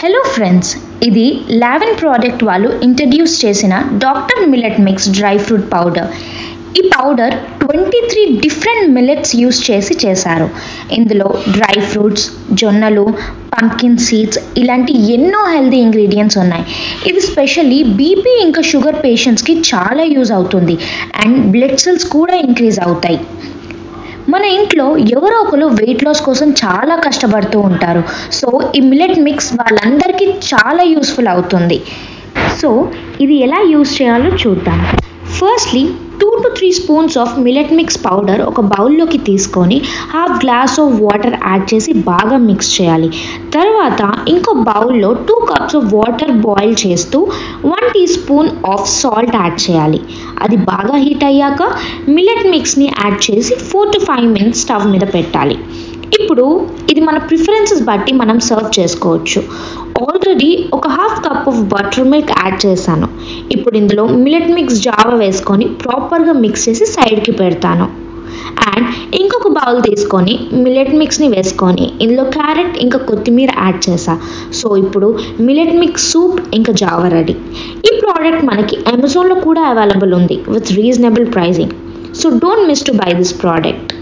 Hello friends, ఇది లావెన్ product వాళ్ళు introduce చేసిన doctor millet mix dry fruit powder. ఈ పౌడర్ 23 డిఫరెంట్ మిల్లెట్స్ యూస్ చేశారు. ఇందులో డ్రై ఫ్రూట్స్, జొన్నలు, పంకిన్ సీడ్స్ ఇలాంటి ఎన్నో హెల్తీ ఇంగ్రీడియంట్స్ ఉన్నాయి. ఇది స్పెషల్లీ బీపీ ఇంకా షుగర్ పేషెంట్స్కి చాలా యూజ్ అవుతుంది అండ్ బ్లడ్ సెల్స్ కూడా ఇంక్రీజ్ అవుతాయి. మన ఇంట్లో ఎవరో ఒకరు వెయిట్ లాస్ కోసం చాలా కష్టపడుతూ ఉంటారు. సో ఈ మిల్లెట్ మిక్స్ వాళ్ళందరికీ చాలా యూస్ఫుల్ అవుతుంది. సో ఇది ఎలా యూస్ చేయాలో చూద్దాం. Firstly 2 to 3 spoons of millet mix powder ఒక బౌల్లోకి తీసుకొని half glass of water add చేసి బాగా మిక్స్ చేయాలి. తర్వాత ఇంకో బౌల్లో 2 కప్స్ ఆఫ్ వాటర్ బాయిల్ చేస్తూ 1 tea spoon of salt add చేయాలి. అది బాగా హీట్ అయ్యాక మిల్లెట్ మిక్స్ని యాడ్ చేసి 4 to 5 minutes స్టవ్ మీద పెట్టాలి. ఇప్పుడు ఇది మన ప్రిఫరెన్సెస్ బట్టి మనం సర్వ్ చేసుకోవచ్చు. ఆల్రెడీ ఒక half cup of butter milk add చేశాను. ఇప్పుడు ఇందులో మిల్లెట్ మిక్స్ జావ వేసుకొని ప్రాపర్గా మిక్స్ చేసి సైడ్కి పెడతాను. అండ్ ఇంకొక బౌల్ తీసుకొని మిల్లెట్ మిక్స్ని వేసుకొని ఇందులో క్యారెట్ ఇంకా కొత్తిమీర యాడ్ చేసా. సో ఇప్పుడు మిల్లెట్ మిక్స్ సూప్ ఇంకా జావ రెడీ. ఈ ప్రోడక్ట్ మనకి అమెజాన్లో కూడా అవైలబుల్ ఉంది with reasonable pricing. So don't miss to buy this product.